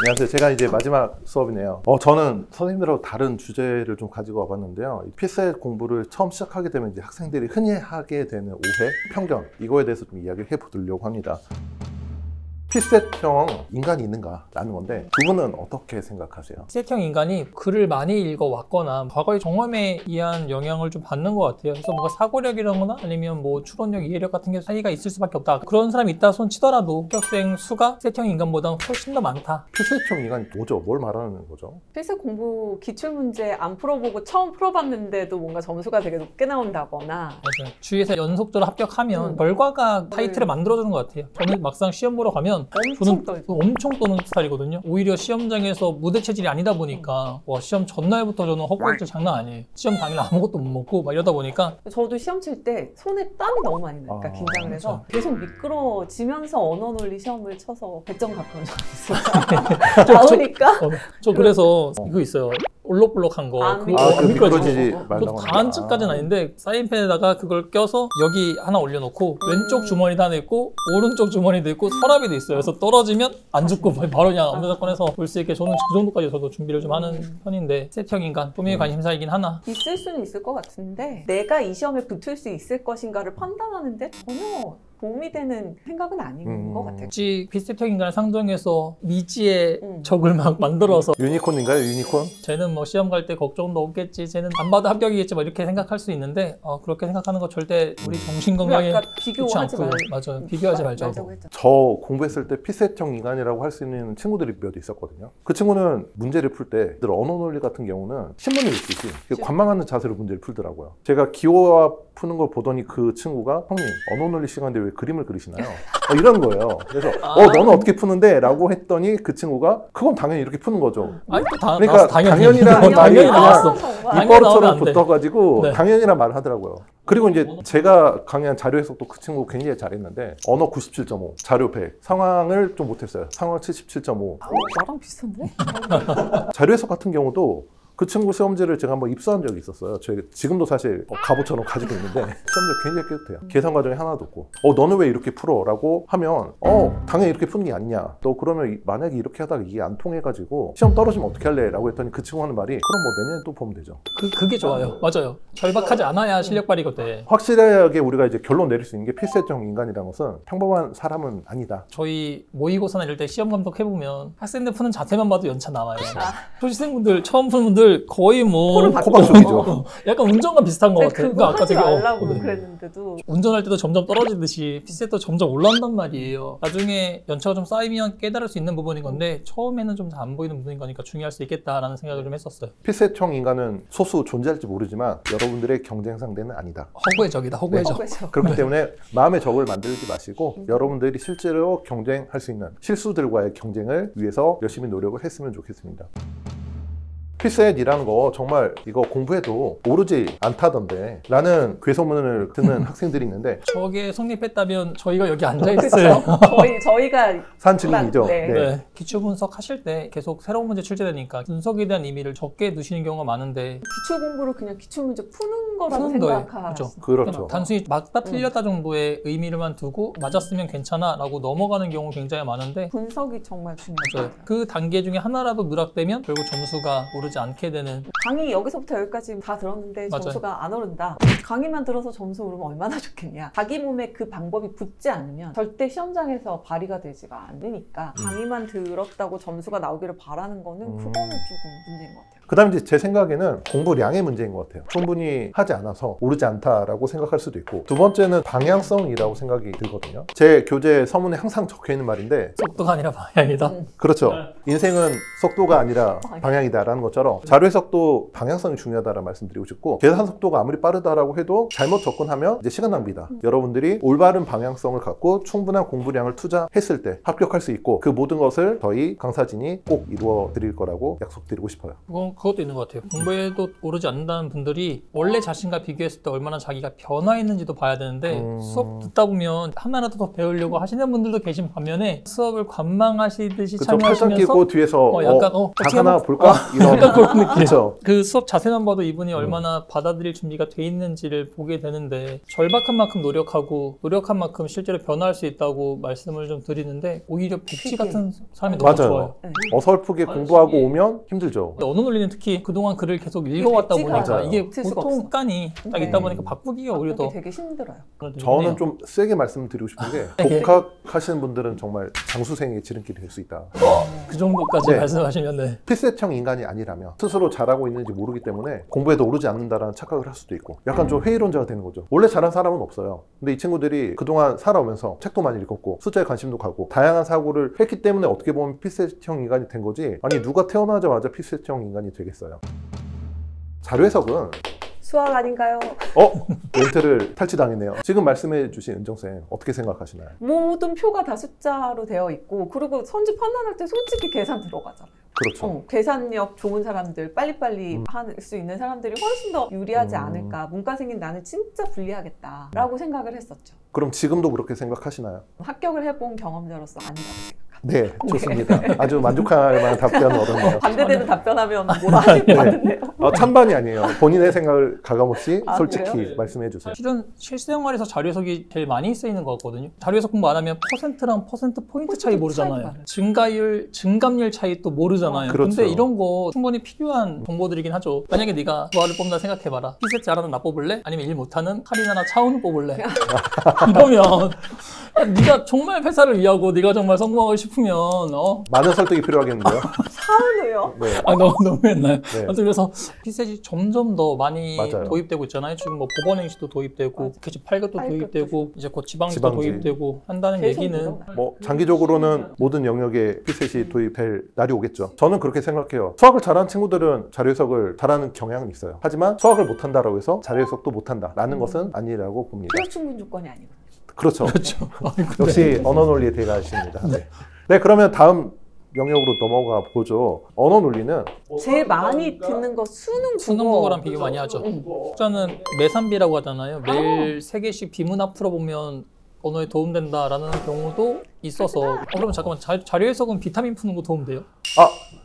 안녕하세요. 제가 이제 마지막 수업이네요. 저는 선생님들하고 다른 주제를 좀 가지고 와봤는데요. 필셋 공부를 처음 시작하게 되면 이제 학생들이 흔히 하게 되는 오해, 편견, 이거에 대해서 좀 이야기를 해보려고 합니다. 필셋형 인간이 있는가? 라는 건데 두 분은 어떻게 생각하세요? 필셋형 인간이 글을 많이 읽어왔거나 과거의 경험에 의한 영향을 좀 받는 것 같아요. 그래서 뭔가 사고력이라거나 아니면 뭐 추론력, 이해력 같은 게 차이가 있을 수밖에 없다. 그런 사람이 있다 손 치더라도 합격생 수가 필셋형 인간보다 훨씬 더 많다. 필셋형 인간이 뭐죠? 뭘 말하는 거죠? 필셋 공부 기출문제 안 풀어보고 처음 풀어봤는데도 뭔가 점수가 되게 높게 나온다거나 맞아요. 주위에서 연속적으로 합격하면 결과가 타이틀을 만들어주는 것 같아요. 저는 막상 시험 보러 가면 엄청 떨죠. 엄청 떠는 스타일이거든요. 오히려 시험장에서 무대 체질이 아니다 보니까 와, 시험 전날부터 저는 헛구역질 장난 아니에요. 시험 당일 아무것도 못 먹고 막 이러다 보니까 저도 시험 칠 때 손에 땀이 너무 많이 나니까 긴장을 해서 그렇죠. 계속 미끄러지면서 언어 논리 시험을 쳐서 100점 가까운 적 있어요. 나오니까 저 그래서 이거 있어요. 올록볼록한 거 안 그거 그 안 미끄러지지 미끄러지고 말라고 다 한층까지는 아닌데 사인펜에다가 그걸 껴서 여기 하나 올려놓고 왼쪽 주머니도 하나 있고 오른쪽 주머니도 있고 서랍에도 있어요. 그래서 떨어지면 안 죽고 바로 그냥 아무데나 꺼내서 볼 수 있게 저는 그 정도까지 저도 준비를 좀 하는 편인데 필셋형 인간 꿈이 관심사이긴 하나 있을 수는 있을 것 같은데 내가 이 시험에 붙을 수 있을 것인가를 판단하는데 전혀 도움이 되는 생각은 아닌 것 같아요. 혹시 필셋형 인간을 상정해서 미지의 적을 막 만들어서 유니콘인가요? 유니콘? 쟤는 뭐 시험 갈 때 걱정도 없겠지, 쟤는 안 봐도 합격이겠지 뭐 이렇게 생각할 수 있는데 그렇게 생각하는 거 절대 우리 정신 건강에 아까 좋지 비교하지 않고요. 맞아요. 비교하지 말자고. 저 공부했을 때 필셋형 인간이라고 할 수 있는 친구들이 몇 있었거든요. 그 친구는 문제를 풀 때 언어 논리 같은 경우는 신문을 읽듯이 관망하는 자세로 문제를 풀더라고요. 제가 기호화 푸는 걸 보더니 그 친구가 형님 언어 논리 시간인데 왜 그림을 그리시나요? 이런 거예요. 그래서 너는 어떻게 푸는데? 라고 했더니 그 친구가 그건 당연히 이렇게 푸는 거죠. 아니, 그러니까 당연이라는 말이 그냥 입버릇처럼 붙어가지고 네. 당연이란 말을 하더라고요. 그리고 이제 제가 강의한 자료 해석도 그 친구 굉장히 잘했는데 언어 97.5, 자료 100, 상황을 좀 못했어요. 상황 77.5. 나랑 비슷한데? 자료 해석 같은 경우도 그 친구 시험지를 제가 한번 입수한 적이 있었어요. 제가 지금도 사실 갑오처럼 가지고 있는데 시험지 굉장히 깨끗해요. 계산 과정이 하나도 없고 너는 왜 이렇게 풀어? 라고 하면 당연히 이렇게 푸는 게 아니냐. 너 그러면 만약에 이렇게 하다가 이게 안 통해가지고 시험 떨어지면 어떻게 할래? 라고 했더니 그 친구 하는 말이 그럼 뭐 내년에 또 보면 되죠. 그게 좋아요. 맞아요. 절박하지 않아야 실력 발휘거든. 확실하게 우리가 이제 결론 내릴 수 있는 게 필셋형 인간이라는 것은 평범한 사람은 아니다. 저희 모의고사나 이럴 때 시험 감독 해보면 학생들 푸는 자세만 봐도 연차 나와요. 초시생분들, 처음 푸는 분들 거의 뭐 호박죽이죠. 약간 운전과 비슷한 것 같아요. 그거 아까 하지 되게 말라고 그랬는데도 운전할 때도 점점 떨어지듯이 필셋도 점점 올라온단 말이에요. 나중에 연차가 좀 쌓이면 깨달을 수 있는 부분인 건데 처음에는 좀 잘 안 보이는 부분인 거니까 중요할 수 있겠다라는 생각을 좀 했었어요. 필셋형 인간은 소수 존재할지 모르지만 여러분들의 경쟁 상대는 아니다. 허구의 적이다. 허구의 적. 그렇기 때문에 마음의 적을 만들지 마시고 여러분들이 실제로 경쟁할 수 있는 실수들과의 경쟁을 위해서 열심히 노력을 했으면 좋겠습니다. 필셋이라는 거 정말 이거 공부해도 오르지 않다던데 라는 괴소문을 듣는 학생들이 있는데 저게 성립했다면 저희가 여기 앉아있어요. 저희가 산 증인이죠. 네. 네. 기출 분석 하실 때 계속 새로운 문제 출제되니까 분석에 대한 의미를 적게 두시는 경우가 많은데 기출 공부를 그냥 기출 문제 푸는 거라고 푸는 거예요. 생각하시죠. 그렇죠. 단순히 맞다 틀렸다 정도의 의미를만 두고 맞았으면 괜찮아 라고 넘어가는 경우 굉장히 많은데 분석이 정말 중요하죠. 그 단계 중에 하나라도 누락되면 결국 점수가 오르지 않게 되는. 강의 여기서부터 여기까지 다 들었는데 맞아요. 점수가 안 오른다. 강의만 들어서 점수 오르면 얼마나 좋겠냐. 자기 몸에 그 방법이 붙지 않으면 절대 시험장에서 발휘가 되지가 않으니까 강의만 들었다고 점수가 나오기를 바라는 거는 그거는 조금 문제인 것 같아요. 그 다음에 이제 제 생각에는 공부량의 문제인 것 같아요. 충분히 하지 않아서 오르지 않다라고 생각할 수도 있고, 두 번째는 방향성이라고 생각이 들거든요. 제 교재 서문에 항상 적혀 있는 말인데 속도가 아니라 방향이다. 그렇죠. 인생은 속도가 아니라 방향이다라는 것처럼 자료 해석도 방향성이 중요하다라는 말씀드리고 싶고, 계산 속도가 아무리 빠르다라고 해도 잘못 접근하면 이제 시간 낭비다. 여러분들이 올바른 방향성을 갖고 충분한 공부량을 투자했을 때 합격할 수 있고, 그 모든 것을 저희 강사진이 꼭 이루어 드릴 거라고 약속드리고 싶어요. 그건 그것도 있는 것 같아요. 공부에도 오르지 않는다는 분들이 원래 자신과 비교했을 때 얼마나 자기가 변화했는지도 봐야 되는데 수업 듣다 보면 하나라도 더 배우려고 하시는 분들도 계신 반면에 수업을 관망하시듯이 그쵸, 팔짱 참여하시면서 끼고 뒤에서 약간 각 하나 볼까? 이런 약간 그런 느낌. 그렇죠. 그 수업 자세만 봐도 이분이 얼마나 받아들일 준비가 돼 있는지를 보게 되는데 절박한 만큼 노력하고 노력한 만큼 실제로 변화할 수 있다고 말씀을 좀 드리는데 오히려 백지 같은 사람이 너무 맞아요. 좋아요. 네. 어설프게 공부하고 오면 힘들죠. 언어 논리는 특히 그동안 글을 계속 읽어왔다 백지가 보니까 맞아요. 이게 쓸 수가 보통 없어. 습관이 딱 네. 있다 보니까 바꾸기가 오히려 더 되게 힘들어요. 저는 좀 세게 말씀드리고 싶은 게 네. 독학하시는 분들은 정말 장수생의 지름길이 될 수 있다. 그 정도까지 네. 말씀하시면 네. 필세형 인간이 아니라면 스스로 잘하고 있는지 모르기 때문에 공부에도 오르지 않는다라는 착각을 할 수도 있고 약간 좀 회의론자가 되는 거죠. 원래 잘한 사람은 없어요. 근데 이 친구들이 그동안 살아오면서 책도 많이 읽었고 숫자에 관심도 가고 다양한 사고를 했기 때문에 어떻게 보면 필세형 인간이 된 거지, 아니 누가 태어나자마자 필세형 인간이 되겠어요. 자료 해석은 수학 아닌가요? 멘트를 탈취당했네요. 지금 말씀해 주신 은정쌤 어떻게 생각하시나요? 모든 표가 다 숫자로 되어 있고 그리고 선지 판단할 때 솔직히 계산 들어가잖아요. 그렇죠. 계산력 좋은 사람들, 빨리빨리 할 수 있는 사람들이 훨씬 더 유리하지 않을까. 문과생인 나는 진짜 불리하겠다라고 생각을 했었죠. 그럼 지금도 그렇게 생각하시나요? 합격을 해본 경험자로서 아니라고 생각합니다. 네, 좋습니다. 아주 만족할 만한 답변을 얻었네요. 반대되는 답변하면 뭐라 하실 것 같은데요. 찬반이 아니에요. 본인의 생각을 가감없이 아, 솔직히 그래요? 말씀해 주세요. 실은 실생활에서 자료 해석이 제일 많이 쓰이는 것 같거든요. 자료 해석 공부 안 하면 퍼센트랑 퍼센트 포인트 차이 모르잖아요. 증가율, 증감률 차이 또 모르잖아요. 그렇죠. 근데 이런 거 충분히 필요한 정보들이긴 하죠. 만약에 네가 부하를 뽑는다 생각해봐라. 피셋 잘하는 나 뽑을래? 아니면 일 못하는 카리나나 차은우 뽑을래? 이러면 네가 정말 회사를 위하고 네가 정말 성공하고 싶으면 많은 설득이 필요하겠는데요. 사은우요? 네. 너무했나요? 네. 아무튼 그래서 피셋이 점점 더 많이 맞아요. 도입되고 있잖아요. 지금 뭐 법원행시도 도입되고 맞아. 개시 8급도 도입되고 이제 곧 지방지도 지방지. 도입되고 한다는 계속 얘기는 늘어나요. 뭐 장기적으로는 모든 영역에 피셋이 도입될 날이 오겠죠. 저는 그렇게 생각해요. 수학을 잘하는 친구들은 자료 해석을 잘하는 경향은 있어요. 하지만 수학을 못한다고 해서 자료 해석도 못한다라는 것은 아니라고 봅니다. 필요 충분 조건이 아니고. 그렇죠. 그렇죠. 역시 언어 논리의 대가이십니다. 네. 네, 그러면 다음 영역으로 넘어가 보죠. 언어 논리는 제일 많이 듣는 거 수능 수능국어랑 비교 많이 하죠. 숫자는 매산비라고 하잖아요. 매일 3개씩 비문학 풀어보면 언어에 도움된다라는 경우도 있어서 그러면 잠깐만 자료 해석은 비타민 푸는 거 도움돼요?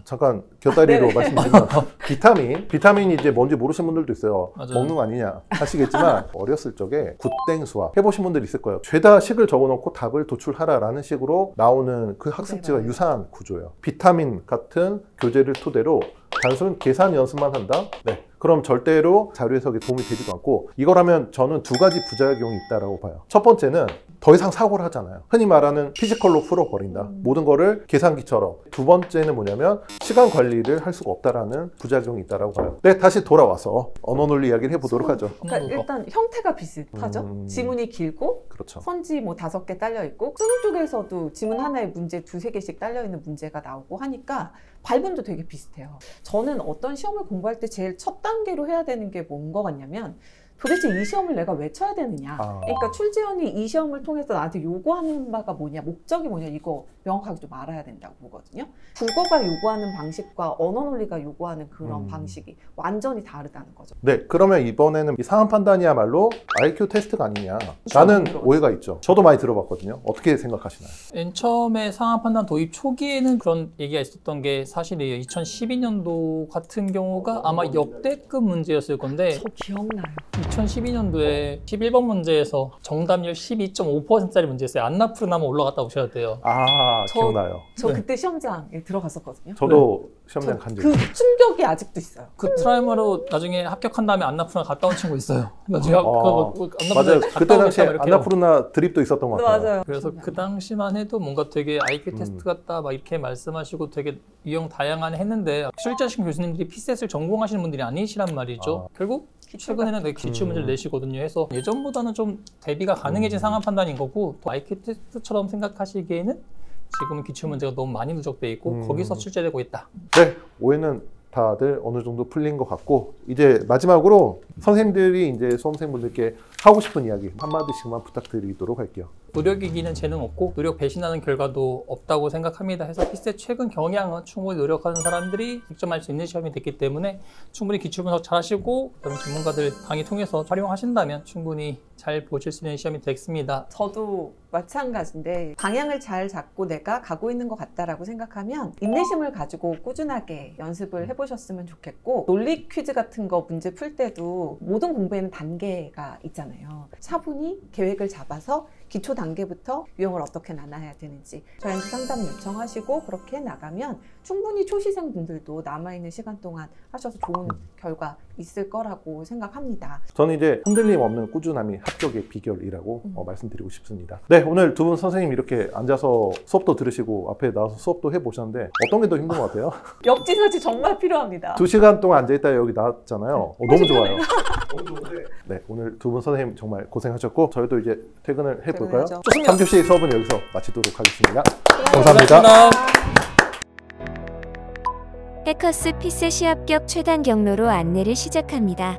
잠깐 곁다리로 네. 말씀드리면 비타민이 이제 뭔지 모르시는 분들도 있어요. 맞아요. 먹는 거 아니냐 하시겠지만 어렸을 적에 굿땡 수학 해보신 분들 있을 거예요. 죄다 식을 적어놓고 답을 도출하라라는 식으로 나오는 그 학습지가 네, 유사한 구조예요. 비타민 같은 교재를 토대로 단순 계산 연습만 한다? 네. 그럼 절대로 자료 해석에 도움이 되지도 않고, 이걸 하면 저는 두 가지 부작용이 있다고 봐요. 첫 번째는 더 이상 사고를 하잖아요. 흔히 말하는 피지컬로 풀어버린다. 모든 거를 계산기처럼. 두 번째는 뭐냐면 시간 관리를 할 수가 없다라는 부작용이 있다고 봐요. 네, 다시 돌아와서 언어 논리 이야기를 해보도록 하죠. 그러니까 일단 형태가 비슷하죠. 지문이 길고 그렇죠. 선지 뭐 5개 딸려 있고 수능 쪽에서도 지문 하나에 문제 2-3개씩 딸려 있는 문제가 나오고 하니까 발본도 되게 비슷해요. 저는 어떤 시험을 공부할 때 제일 첫 단계로 해야 되는 게 뭔 것 같냐면 도대체 이 시험을 내가 왜 쳐야 되느냐. 그러니까 출제원이 이 시험을 통해서 나한테 요구하는 바가 뭐냐, 목적이 뭐냐, 이거 명확하게 좀 알아야 된다고 보거든요. 국어가 요구하는 방식과 언어 논리가 요구하는 그런 방식이 완전히 다르다는 거죠. 네, 그러면 이번에는 이 상황 판단이야말로 IQ 테스트가 아니냐 라는 오해가 있죠. 저도 많이 들어봤거든요. 어떻게 생각하시나요? 맨 처음에 상하 판단 도입 초기에는 그런 얘기가 있었던 게 사실이에요. 2012년도 같은 경우가 아마 역대급 문제였을 건데 저 기억나요. 2012년도에 11번 문제에서 정답률 12.5%짜리 문제였어요. 안나푸르나 한번 올라갔다 오셔야 돼요. 기억나요. 저 네. 그때 시험장에 들어갔었거든요. 저도 시험장 간 적이 그 충격이 아직도 있어요. 그 트라우마로 나중에 합격한 다음에 안나푸르나 갔다 온 친구 있어요. 나중에 맞아요. 그때 당시에 안나푸르나 드립도 있었던 것 같아요. 맞아요. 그래서 그 당시만 해도 뭔가 되게 IQ 테스트 같다 막 이렇게 말씀하시고 되게 유형 다양한 했는데 실제하신 교수님들이 피셋을 전공하시는 분들이 아니시란 말이죠. 결국 최근에는 되게 기출 문제를 내시거든요. 해서 예전보다는 좀 대비가 가능해진 상황 판단인 거고 또 IQ 테스트처럼 생각하시기에는 지금은 기출 문제가 너무 많이 누적돼 있고 거기서 출제되고 있다. 네, 오해는 다들 어느 정도 풀린 것 같고, 이제 마지막으로 선생님들이 이제 수험생분들께 하고 싶은 이야기 한마디씩만 부탁드리도록 할게요. 노력 이기는 재능 없고 노력 배신하는 결과도 없다고 생각합니다. 해서 피셋 최근 경향은 충분히 노력하는 사람들이 득점할 수 있는 시험이 됐기 때문에 충분히 기출 분석 잘 하시고 그다음에 전문가들 강의 통해서 활용하신다면 충분히 잘 보실 수 있는 시험이 됐습니다. 저도 마찬가지인데 방향을 잘 잡고 내가 가고 있는 것 같다라고 생각하면 인내심을 가지고 꾸준하게 연습을 해보셨으면 좋겠고, 논리 퀴즈 같은 거 문제 풀 때도 모든 공부에는 단계가 있잖아요. 차분히 계획을 잡아서 기초 단계부터 유형을 어떻게 나눠야 되는지 저희한테 상담 요청하시고 그렇게 나가면 충분히 초시생분들도 남아있는 시간 동안 하셔서 좋은 결과 있을 거라고 생각합니다. 저는 이제 흔들림 없는 꾸준함이 합격의 비결이라고 말씀드리고 싶습니다. 네, 오늘 두 분 선생님 이렇게 앉아서 수업도 들으시고 앞에 나와서 수업도 해보셨는데 어떤 게 더 힘든 것 같아요? 역지사지 정말 필요합니다. 2시간 동안 앉아있다 여기 나왔잖아요. 너무 좋아요. 너무 좋은데. 네, 오늘 두 분 선생님 정말 고생하셨고 저희도 이제 퇴근을 해볼까요? 퇴근하죠. 3교시 수업은 여기서 마치도록 하겠습니다. 감사합니다. 해커스 피셋 시합격 최단 경로로 안내를 시작합니다.